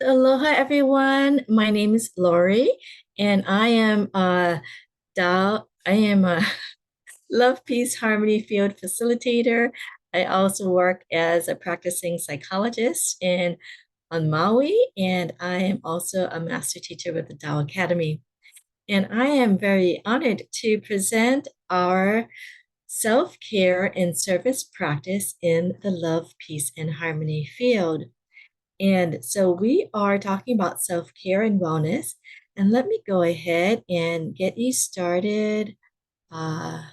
Aloha, everyone. My name is Lori, and I am a Love, Peace, Harmony Field Facilitator. I also work as a practicing psychologist on Maui, and I am also a master teacher with the Tao Academy. And I am very honored to present our self-care and service practice in the Love, Peace, and Harmony field. And so we are talking about self-care and wellness. And let me go ahead and get you started. Uh,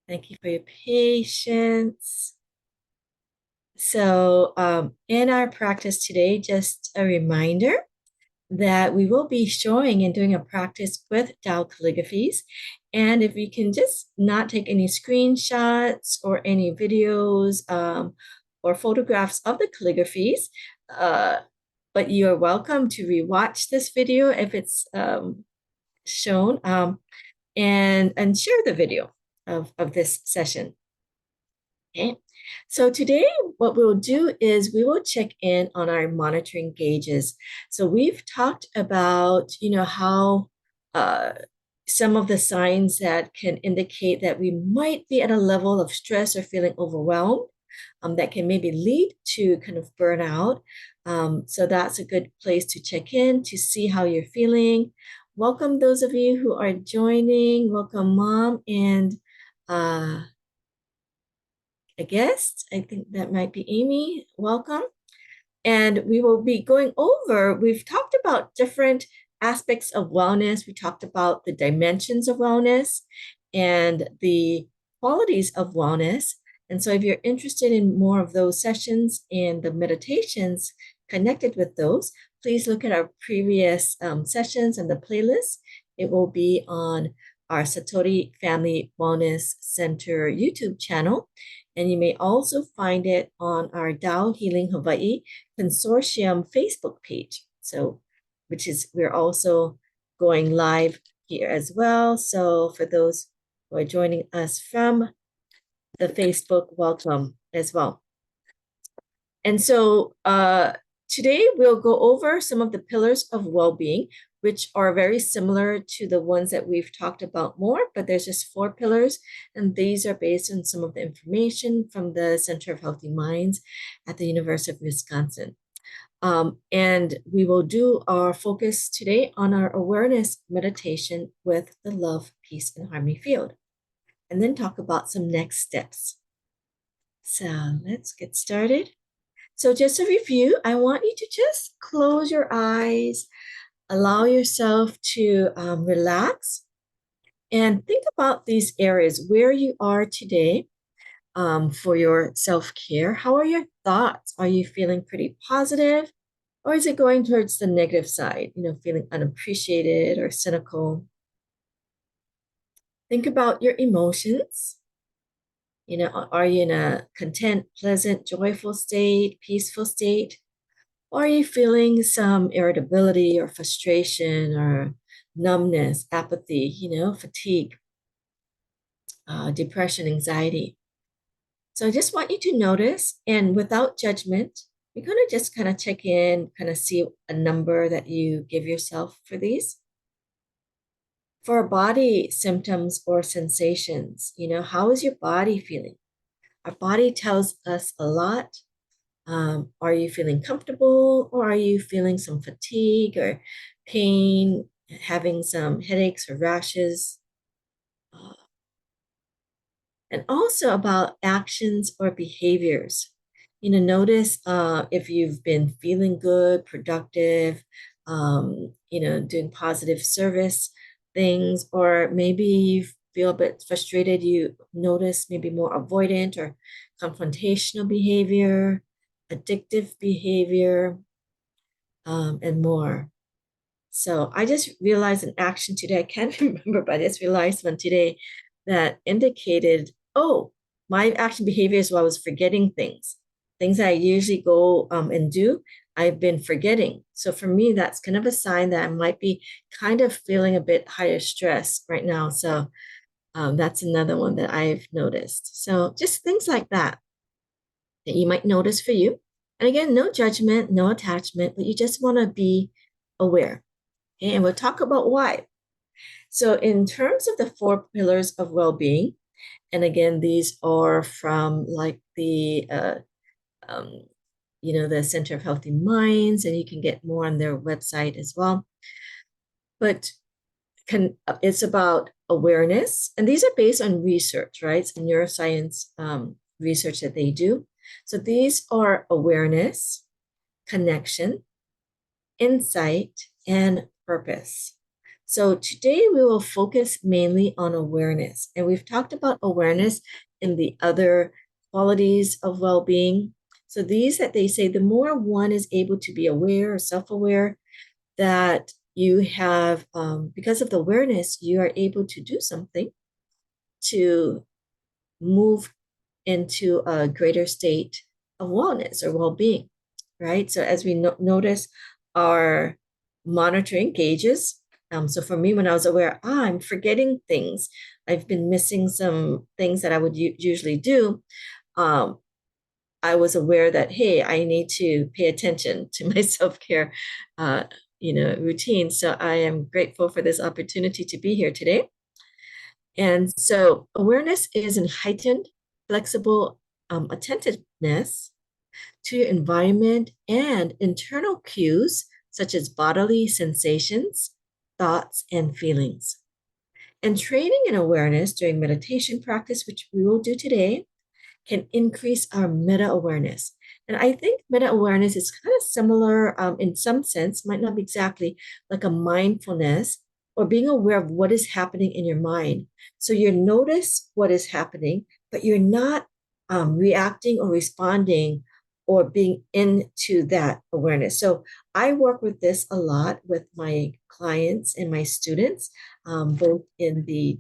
Thank you for your patience. So in our practice today, just a reminder that we will be showing and doing a practice with Tao Calligraphies. And if you can just not take any screenshots or any videos or photographs of the calligraphies, uh, but you are welcome to rewatch this video if it's shown and share the video of this session. Okay. So today, what we'll do is we will check in on our monitoring gauges. So we've talked about, how some of the signs that can indicate that we might be at a level of stress or feeling overwhelmed, that can maybe lead to kind of burnout. So that's a good place to check in to see how you're feeling. Welcome those of you who are joining. Welcome, Mom and a guest. I think that might be Amy. Welcome. And we will be going over, we've talked about different aspects of wellness. We talked about the dimensions of wellness and the qualities of wellness. And so if you're interested in more of those sessions and the meditations connected with those, please look at our previous sessions and the playlist. It will be on our Satori Family Wellness Center YouTube channel. And you may also find it on our Tao Healing Hawaii Consortium Facebook page. So, we're also going live here as well. So for those who are joining us from the Facebook, welcome as well. And so today we'll go over some of the pillars of well-being, which are very similar to the ones that we've talked about more, but there's just 4 pillars, and these are based on some of the information from the Center of Healthy Minds at the University of Wisconsin. And we will do our focus today on our awareness meditation with the Love, Peace, and Harmony field, and then talk about some next steps. So let's get started. So just a review, I want you to just close your eyes, allow yourself to relax, and think about these areas where you are today for your self-care. How are your thoughts? Are you feeling pretty positive? Or is it going towards the negative side, feeling unappreciated or cynical? Think about your emotions. Are you in a content, pleasant, joyful state, peaceful state? Or are you feeling some irritability or frustration or numbness, apathy, fatigue, depression, anxiety? So I just want you to notice, and without judgment, you're going to just kind of check in, kind of see a number that you give yourself for these. For body symptoms or sensations, how is your body feeling? Our body tells us a lot. Are you feeling comfortable, or are you feeling some fatigue or pain, having some headaches or rashes? And also about actions or behaviors. Notice if you've been feeling good, productive, doing positive service things, or maybe you feel a bit frustrated. You notice maybe more avoidant or confrontational behavior, addictive behavior, and more. So I just realized an action today. I can't remember, but I just realized one today that indicated, oh, my action behaviors while I was forgetting things that I usually go and do, I've been forgetting. So for me, that's kind of a sign that I might be kind of feeling a bit higher stress right now. So that's another one that I've noticed. So just things like that you might notice for you. And again, no judgment, no attachment, but you just want to be aware. Okay, and we'll talk about why. So, in terms of the four pillars of well-being, and again, these are from like the um, the Center of Healthy Minds, and you can get more on their website as well. But it's about awareness, and these are based on research, right? It's neuroscience research that they do. So these are awareness, connection, insight, and purpose. So today we will focus mainly on awareness, and we've talked about awareness in the other qualities of well-being. So these that they say, the more one is able to be aware or self-aware, that you have, because of the awareness, you are able to do something to move into a greater state of wellness or well-being, right? So as we notice our monitoring gauges, so for me, when I was aware, I'm forgetting things, I've been missing some things that I would usually do. Um, I was aware that, hey, I need to pay attention to my self-care, routine. So I am grateful for this opportunity to be here today. And so awareness is an heightened, flexible attentiveness to your environment and internal cues, such as bodily sensations, thoughts, and feelings. And training in awareness during meditation practice, which we will do today, can increase our meta awareness. And I think meta awareness is kind of similar in some sense, might not be exactly like a mindfulness or being aware of what is happening in your mind. So you notice what is happening, but you're not reacting or responding or being into that awareness. So I work with this a lot with my clients and my students, both in the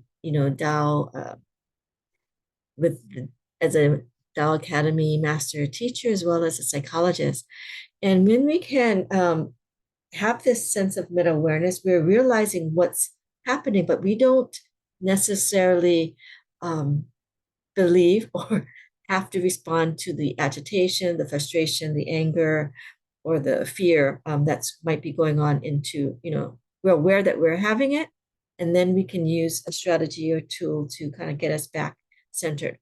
Tao with as a Tao Academy master teacher as well as a psychologist. And when we can have this sense of meta awareness, we're realizing what's happening, but we don't necessarily believe or have to respond to the agitation, the frustration, the anger, or the fear that's might be going on into, we're aware that we're having it, and then we can use a strategy or tool to kind of get us back centered.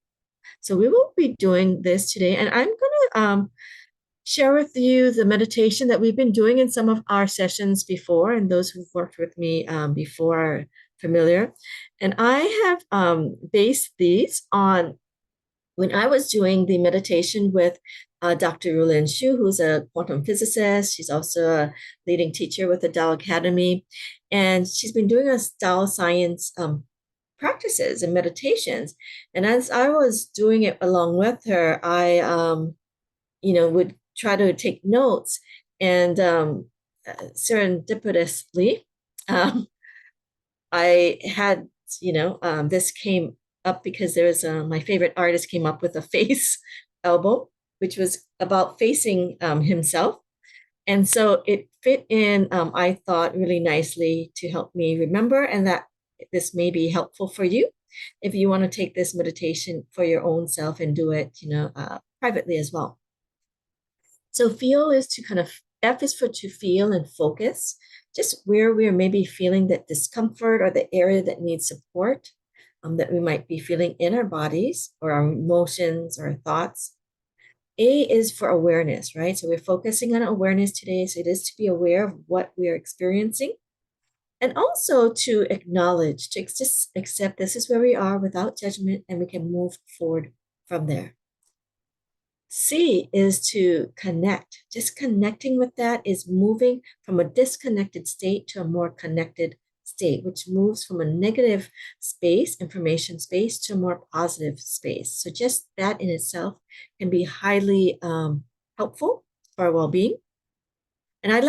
So we will be doing this today, and I'm going to share with you the meditation that we've been doing in some of our sessions before, and those who've worked with me before are familiar. And I have based these on when I was doing the meditation with Dr. Rulin Xu, who's a quantum physicist. She's also a leading teacher with the Tao Academy, and she's been doing a Tao science practices and meditations. And as I was doing it along with her, I, would try to take notes. And serendipitously, um, I had, this came up because there was my favorite artist came up with a face album, which was about facing himself. And so it fit in, I thought, really nicely to help me remember, and that this may be helpful for you if you want to take this meditation for your own self and do it, privately as well. So feel is to kind of, F is for to feel and focus, just where we're maybe feeling that discomfort or the area that needs support that we might be feeling in our bodies or our emotions or our thoughts. A is for awareness, right? So we're focusing on awareness today. So it is to be aware of what we are experiencing and also to acknowledge, to just accept this is where we are without judgment, and we can move forward from there. C is to connect. Just connecting with that is moving from a disconnected state to a more connected state, which moves from a negative space, information space, to a more positive space. So just that in itself can be highly helpful for our well-being. And I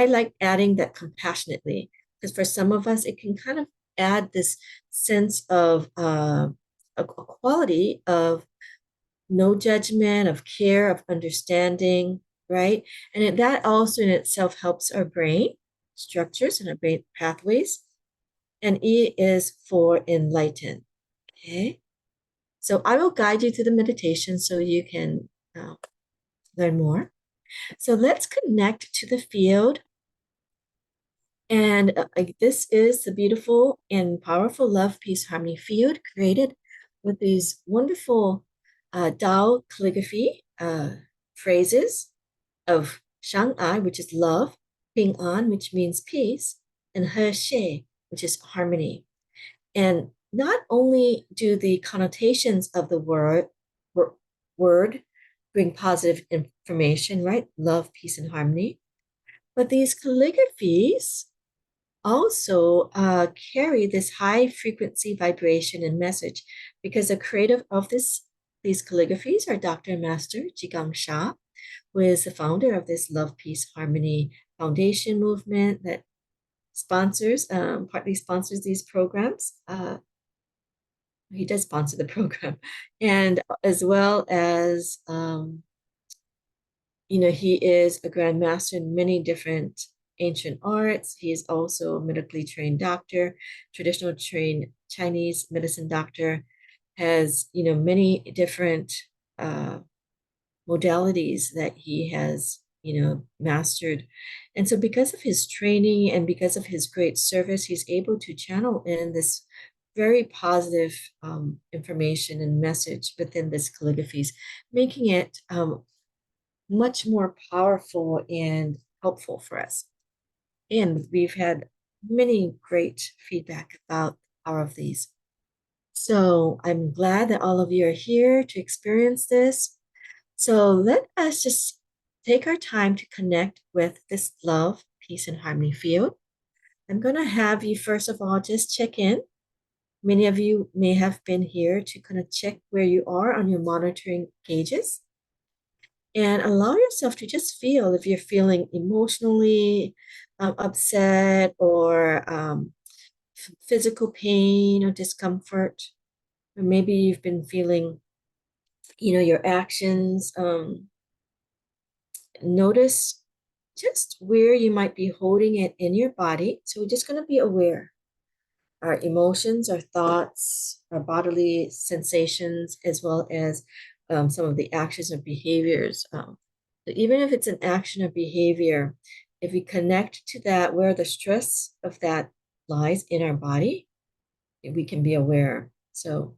like adding that compassionately, because for some of us, it can kind of add this sense of a quality of no judgment, of care, of understanding, right? And that also in itself helps our brain structures and our brain pathways. And E is for enlighten. Okay. So I will guide you through the meditation so you can learn more. So let's connect to the field. And this is the beautiful and powerful love, peace, harmony field created with these wonderful Tao calligraphy phrases of Shang'ai, which is love, Ping An, which means peace, and He She, which is harmony. And not only do the connotations of the word bring positive information, right? Love, peace, and harmony. But these calligraphies also carry this high frequency vibration and message because the creator of these calligraphies are Dr. and Master Jigang Sha, who is the founder of this Love, Peace, Harmony Foundation movement that partly sponsors these programs. He does sponsor the program, and as well as he is a grandmaster in many different ancient arts. He is also a medically trained doctor, traditional trained Chinese medicine doctor, has many different uh, modalities that he has mastered. And so because of his training and because of his great service, he's able to channel in this very positive information and message within this calligraphies, making it much more powerful and helpful for us. And we've had many great feedback about the power of these. So I'm glad that all of you are here to experience this. So let us just take our time to connect with this love, peace, and harmony field. I'm going to have you, first of all, just check in. Many of you may have been here to kind of check where you are on your monitoring gauges. And allow yourself to just feel if you're feeling emotionally upset or physical pain or discomfort, or maybe you've been feeling, your actions. Notice just where you might be holding it in your body. So we're just going to be aware. Our emotions, our thoughts, our bodily sensations, as well as some of the actions or behaviors. So even if it's an action or behavior, if we connect to that, where the stress of that lies in our body, we can be aware. So,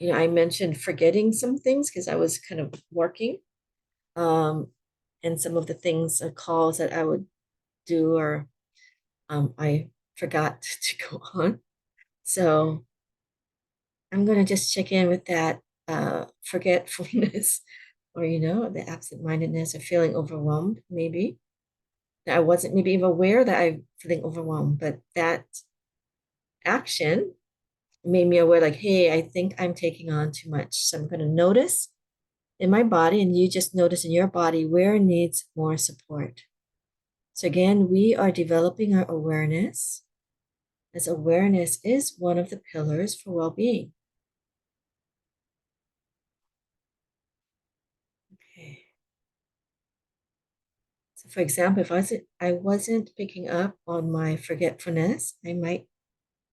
I mentioned forgetting some things because I was kind of working, and some of the things, calls that I would do, or I forgot to go on. So I'm going to just check in with that forgetfulness or, the absent-mindedness or feeling overwhelmed, maybe. I wasn't maybe even aware that I'm feeling overwhelmed, but that action made me aware, like, hey, I think I'm taking on too much. So I'm going to notice in my body, and you just notice in your body where it needs more support. So again, we are developing our awareness, as awareness is one of the pillars for well-being. Okay. So for example, if I wasn't picking up on my forgetfulness, I might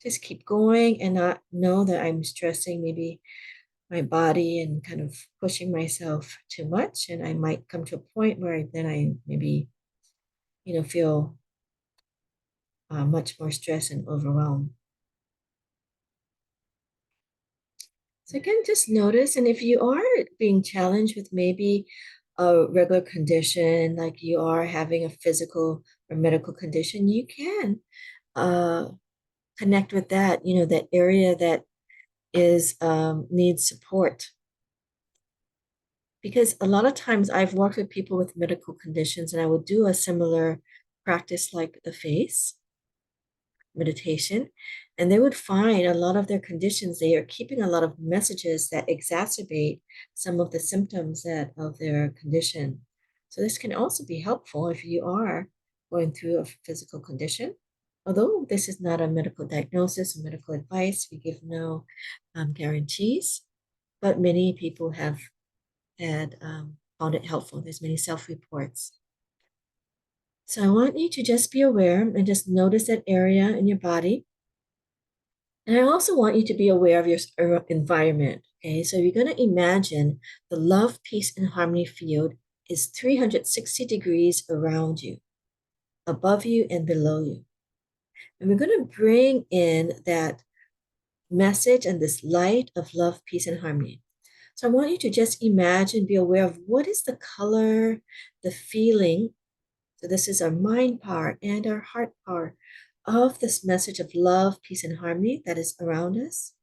just keep going and not know that I'm stressing maybe my body and kind of pushing myself too much. And I might come to a point where then I maybe, feel much more stress and overwhelmed. So again, just notice, and if you are being challenged with maybe a regular condition, like you are having a physical or medical condition, you can connect with that, that area that is needs support. Because a lot of times I've worked with people with medical conditions, and I would do a similar practice like the face meditation, and they would find a lot of their conditions, they are keeping a lot of messages that exacerbate some of the symptoms of their condition. So this can also be helpful if you are going through a physical condition. Although this is not a medical diagnosis or medical advice, we give no guarantees, but many people have had found it helpful. There's many self-reports. So I want you to just be aware and just notice that area in your body. And I also want you to be aware of your environment. Okay, so you're going to imagine the love, peace, and harmony field is 360 degrees around you, above you and below you. And we're going to bring in that message and this light of love, peace, and harmony. So I want you to just imagine, be aware of what is the color, the feeling. So this is our mind power and our heart power of this message of love, peace, and harmony that is around us.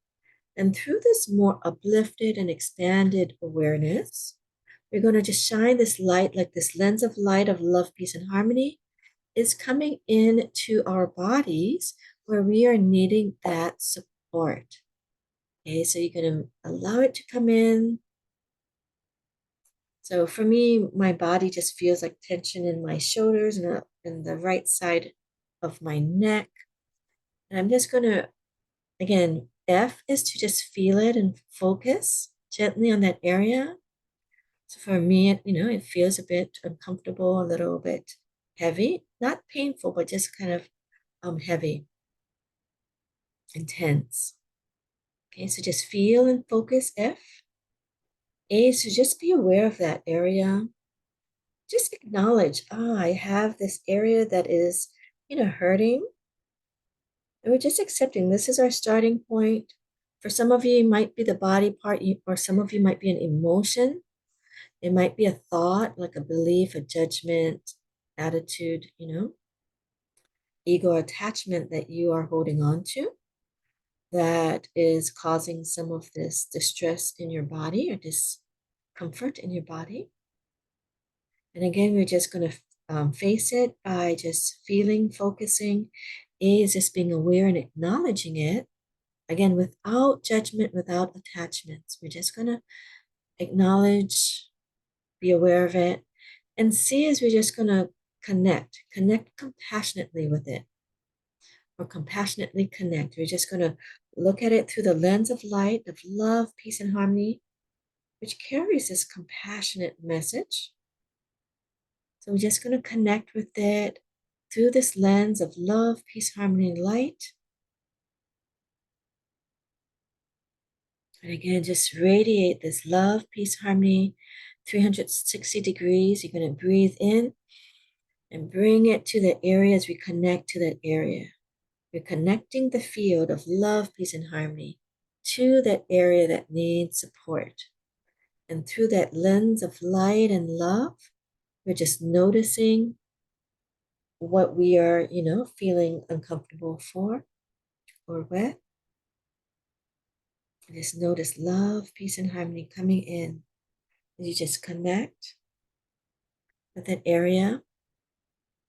And through this more uplifted and expanded awareness, we're going to just shine this light, like this lens of light of love, peace, and harmony is coming into our bodies where we are needing that support. Okay, so you're going to allow it to come in. So for me, my body just feels like tension in my shoulders and the right side of my neck. And I'm just going to, again, F is to just feel it and focus gently on that area. So for me, it feels a bit uncomfortable, a little bit heavy, not painful, but just kind of heavy, intense. Okay, so just feel and focus F. A, so just be aware of that area. Just acknowledge, I have this area that is, hurting. And we're just accepting this is our starting point. For some of you, it might be the body part, or some of you might be an emotion. It might be a thought, like a belief, a judgment, attitude, ego attachment that you are holding on to that is causing some of this distress in your body or discomfort in your body. And again, we're just going to face it by just feeling, focusing. A is just being aware and acknowledging it. Again, without judgment, without attachments. We're just going to acknowledge, be aware of it. And C is we're just going to connect compassionately with it, or compassionately connect. We're just going to look at it through the lens of light, of love, peace, and harmony, which carries this compassionate message. So we're just going to connect with it through this lens of love, peace, harmony, and light. And again, just radiate this love, peace, harmony, 360 degrees. You're going to breathe in and bring it to the area as we connect to that area. We're connecting the field of love, peace, and harmony to that area that needs support. And through that lens of light and love, we're just noticing what we are, feeling uncomfortable for or with. Just notice love, peace, and harmony coming in. You just connect with that area.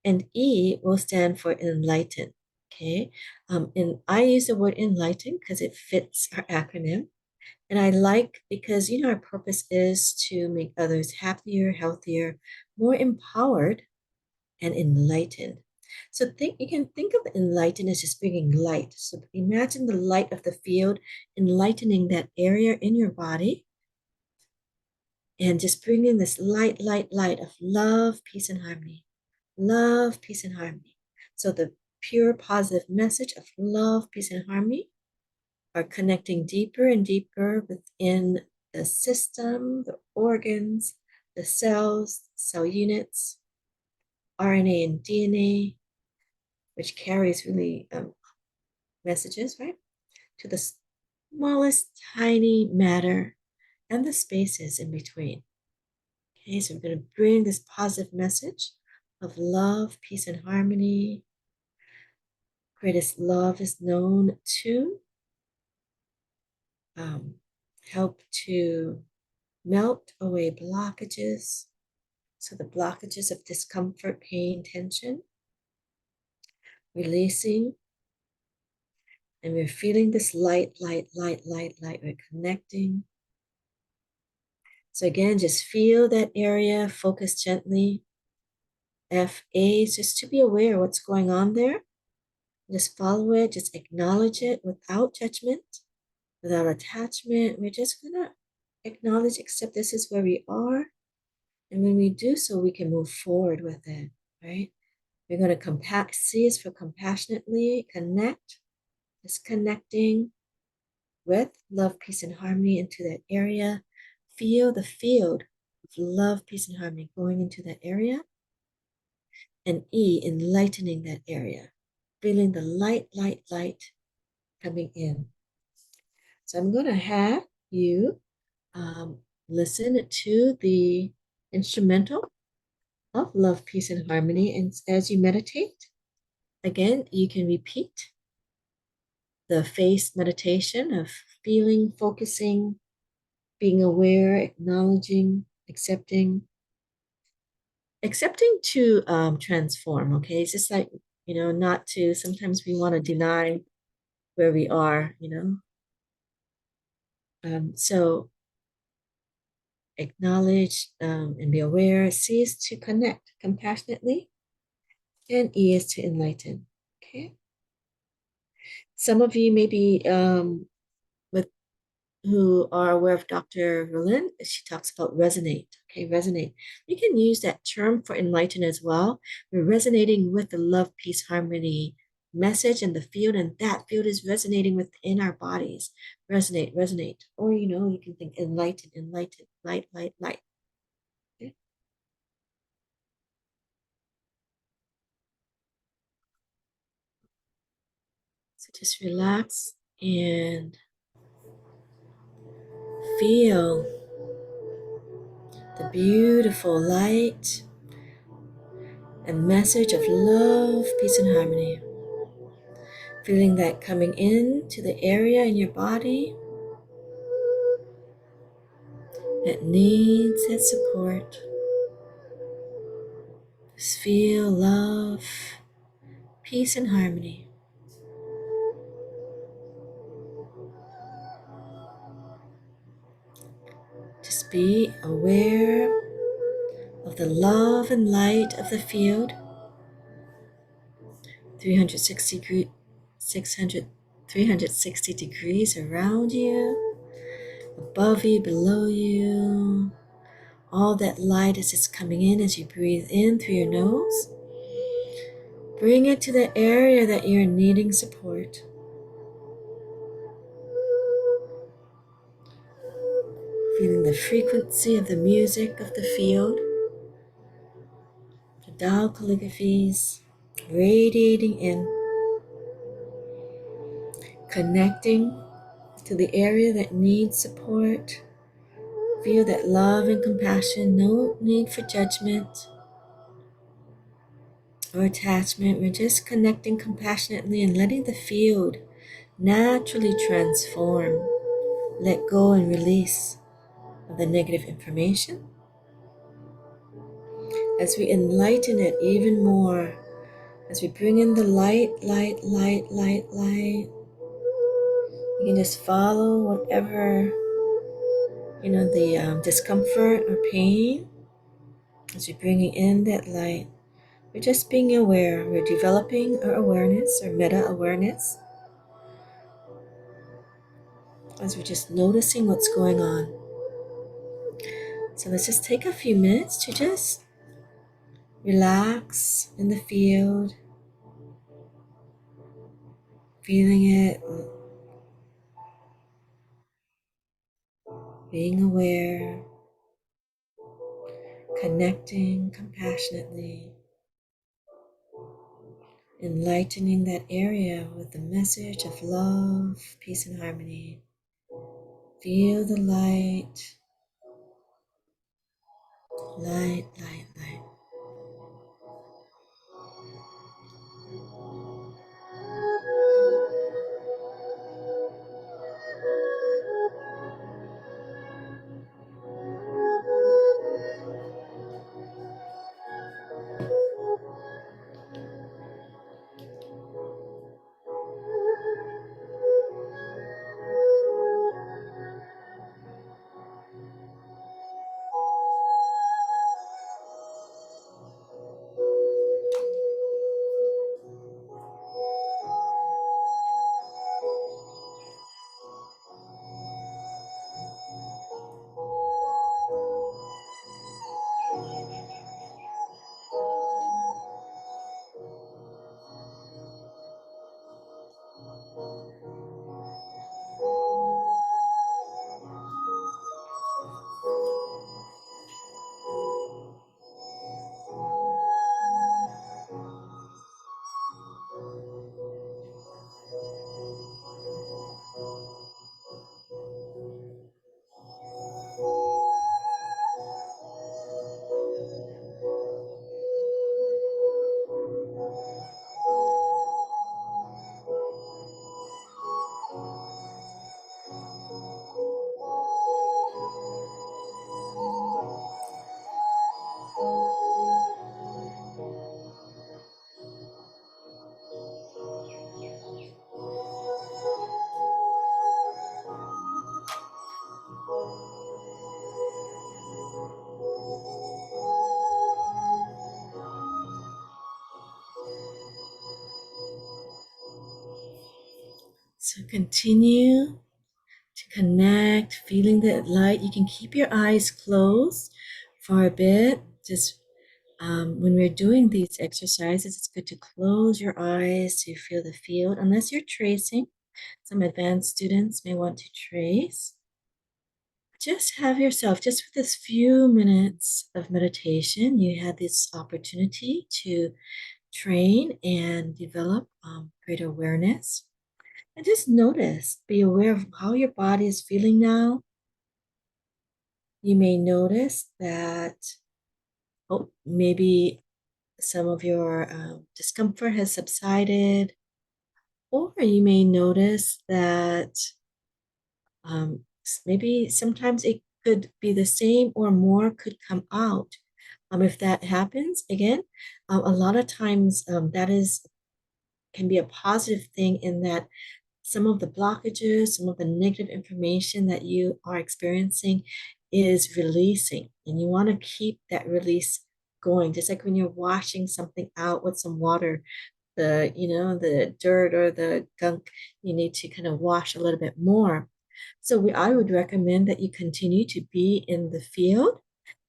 And E will stand for enlighten. Okay. And I use the word enlighten because it fits our acronym. And I like because, our purpose is to make others happier, healthier, more empowered, and enlightened. So you can think of enlighten as just bringing light. So imagine the light of the field enlightening that area in your body and just bringing this light of love, peace, and harmony. Love, peace, and harmony. So the pure positive message of love, peace, and harmony are connecting deeper and deeper within the system, the organs, the cells, cell units, RNA and DNA, which carries really messages, right, to the smallest tiny matter and the spaces in between. Okay, so we're going to bring this positive message of love, peace, and harmony. Greatest love is known to help to melt away blockages. So the blockages of discomfort, pain, tension, releasing. And we're feeling this light. We're connecting. So again, just feel that area, focus gently. FA is just to be aware what's going on there. Just follow it, just acknowledge it without judgment, without attachment. We're just gonna acknowledge, accept this is where we are. And when we do so, we can move forward with it, right? We're gonna C is for compassionately connect, just connecting with love, peace, and harmony into that area. Feel the field love, peace, and harmony going into that area. And E, enlightening that area. Feeling the light, light, light coming in. So I'm going to have you listen to the instrumental of love, peace, and harmony. And as you meditate, again, you can repeat the face meditation of feeling, focusing, being aware, acknowledging, accepting to transform. Okay, it's just like, not to, sometimes we want to deny where we are, so acknowledge and be aware. C is to connect compassionately, and E is to enlighten. Okay, some of you may be with who are aware of Dr. Verlin. She talks about resonate. Okay, resonate. You can use that term for enlighten as well. We're resonating with the love, peace, harmony message in the field, and that field is resonating within our bodies. Resonate, resonate. Or, you can think enlighten, enlighten, light, light, light. Okay? So just relax and feel the beautiful light and message of love, peace, and harmony. Feeling that coming into the area in your body that needs that support. Just feel love, peace, and harmony. Just be aware of the love and light of the field, 360 degrees around you, above you, below you. All that light is just coming in as you breathe in through your nose. Bring it to the area that you're needing support. Feeling the frequency of the music of the field, the Tao Calligraphies radiating in, connecting to the area that needs support. Feel that love and compassion, no need for judgment or attachment. We're just connecting compassionately and letting the field naturally transform. Let go and release of the negative information. As we enlighten it even more, as we bring in the light, light, light, light, light, you can just follow whatever, the discomfort or pain. As you're bringing in that light, we're just being aware. We're developing our awareness, our meta-awareness, as we're just noticing what's going on. So let's just take a few minutes to just relax in the field, feeling it, being aware, connecting compassionately, enlightening that area with the message of love, peace, and harmony. Feel the light, light, light, light. So continue to connect, feeling the light. You can keep your eyes closed for a bit. Just when we're doing these exercises, it's good to close your eyes to feel the field, unless you're tracing. Some advanced students may want to trace. Just have yourself, just for this few minutes of meditation, you had this opportunity to train and develop greater awareness. And just notice, be aware of how your body is feeling now. You may notice that, oh, maybe some of your discomfort has subsided, or you may notice that maybe sometimes it could be the same or more could come out. If that happens, again, a lot of times that can be a positive thing in that some of the blockages, some of the negative information that you are experiencing is releasing, and you want to keep that release going. Just like when you're washing something out with some water, the dirt or the gunk, you need to kind of wash a little bit more. So I would recommend that you continue to be in the field.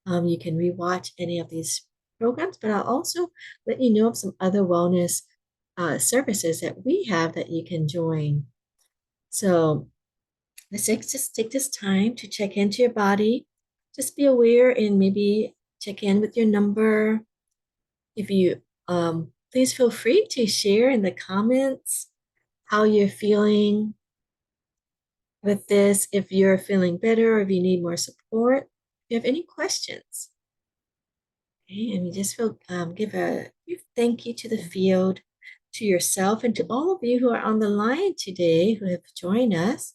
You can rewatch any of these programs, but I'll also let you know of some other wellness services that we have that you can join. So let's just take this time to check into your body. Just be aware and maybe check in with your number. If you please feel free to share in the comments how you're feeling with this, if you're feeling better or if you need more support. If you have any questions. Okay, and you just feel give a thank you to the field, to yourself, and to all of you who are on the line today who have joined us.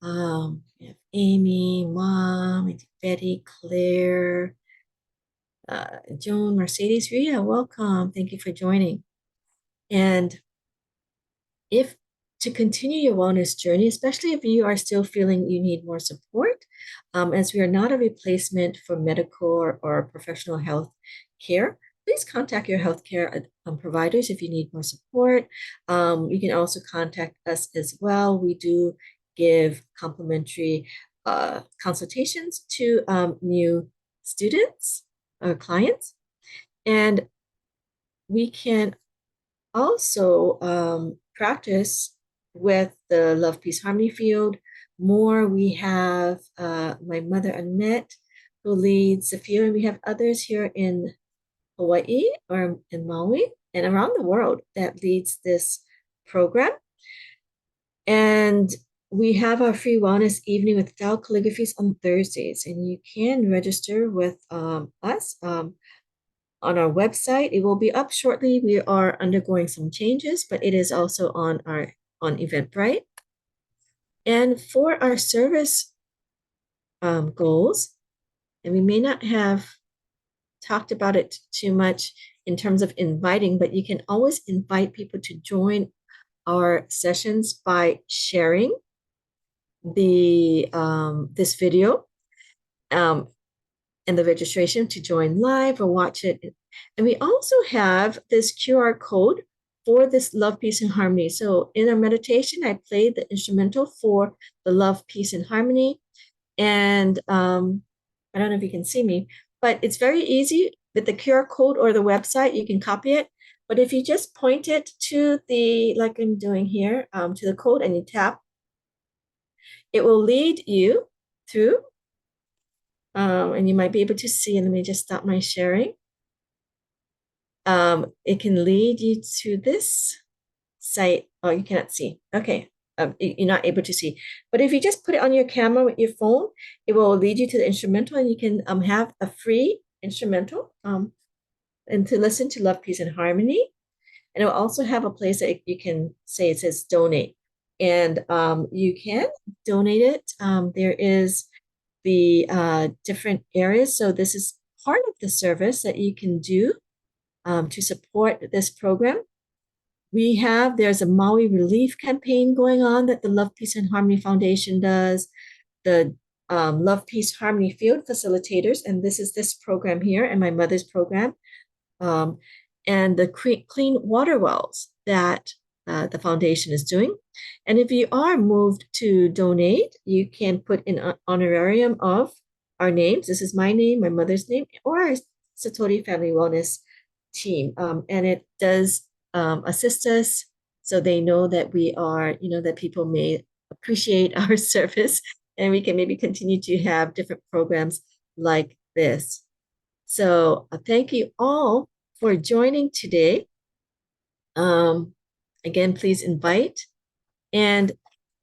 We have Amy, Mom, Betty, Claire, Joan, Mercedes, Rita, welcome. Thank you for joining. And if to continue your wellness journey, especially if you are still feeling you need more support, as we are not a replacement for medical or professional health care, please contact your healthcare providers if you need more support. You can also contact us as well. We do give complimentary consultations to new students or clients. And we can also practice with the Love, Peace, Harmony field more. We have my mother, Annette, who leads the field, and we have others here in Hawaii or in Maui and around the world that leads this program. And we have our free wellness evening with Tao Calligraphies on Thursdays, and you can register with us on our website. It will be up shortly. We are undergoing some changes, but it is also on Eventbrite. And for our service goals, and we may not have talked about it too much in terms of inviting, but you can always invite people to join our sessions by sharing this video and the registration to join live or watch it. And we also have this QR code for this Love, Peace, and Harmony. So in our meditation, I played the instrumental for the Love, Peace, and Harmony. And I don't know if you can see me, but it's very easy with the QR code or the website. You can copy it. But if you just point it to like I'm doing here, to the code and you tap, it will lead you through. And you might be able to see, and let me just stop my sharing. It can lead you to this site. Oh, you cannot see. Okay. You're not able to see. But if you just put it on your camera with your phone, it will lead you to the instrumental, and you can have a free instrumental and to listen to Love, Peace, and Harmony. And it will also have a place that you can say, it says donate. And you can donate it. There is the different areas. So this is part of the service that you can do to support this program. There's a Maui relief campaign going on that the Love, Peace, and Harmony Foundation does, the Love, Peace, Harmony Field Facilitators, and this is this program here and my mother's program, and the clean water wells that the foundation is doing. And if you are moved to donate, you can put an honorarium of our names. This is my name, my mother's name, or our Satori Family Wellness team. And it does assist us so they know that we are, that people may appreciate our service and we can maybe continue to have different programs like this. So thank you all for joining today. Um, Again, please invite and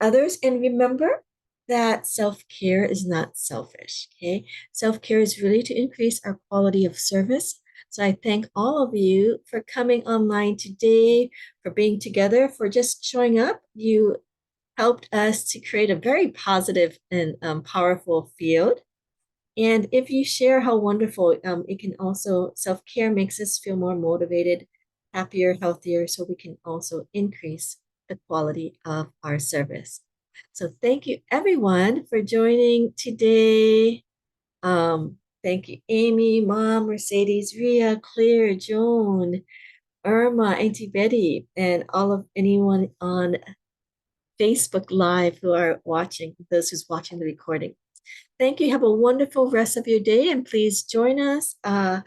others. And remember that self-care is not selfish, okay? Self-care is really to increase our quality of service. So I thank all of you for coming online today, for being together, for just showing up. You helped us to create a very positive and powerful field. And if you share how wonderful, it can also, self-care makes us feel more motivated, happier, healthier, so we can also increase the quality of our service. So thank you everyone for joining today. Thank you, Amy, Mom, Mercedes, Ria, Claire, Joan, Irma, Auntie Betty, and all of anyone on Facebook Live who are watching, those who's watching the recording. Thank you. Have a wonderful rest of your day. And please join us on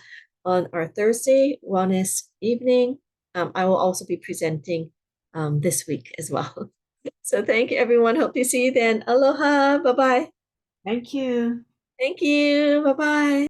our Thursday wellness evening. I will also be presenting this week as well. So thank you, everyone. Hope to see you then. Aloha. Bye-bye. Thank you. Thank you. Bye-bye.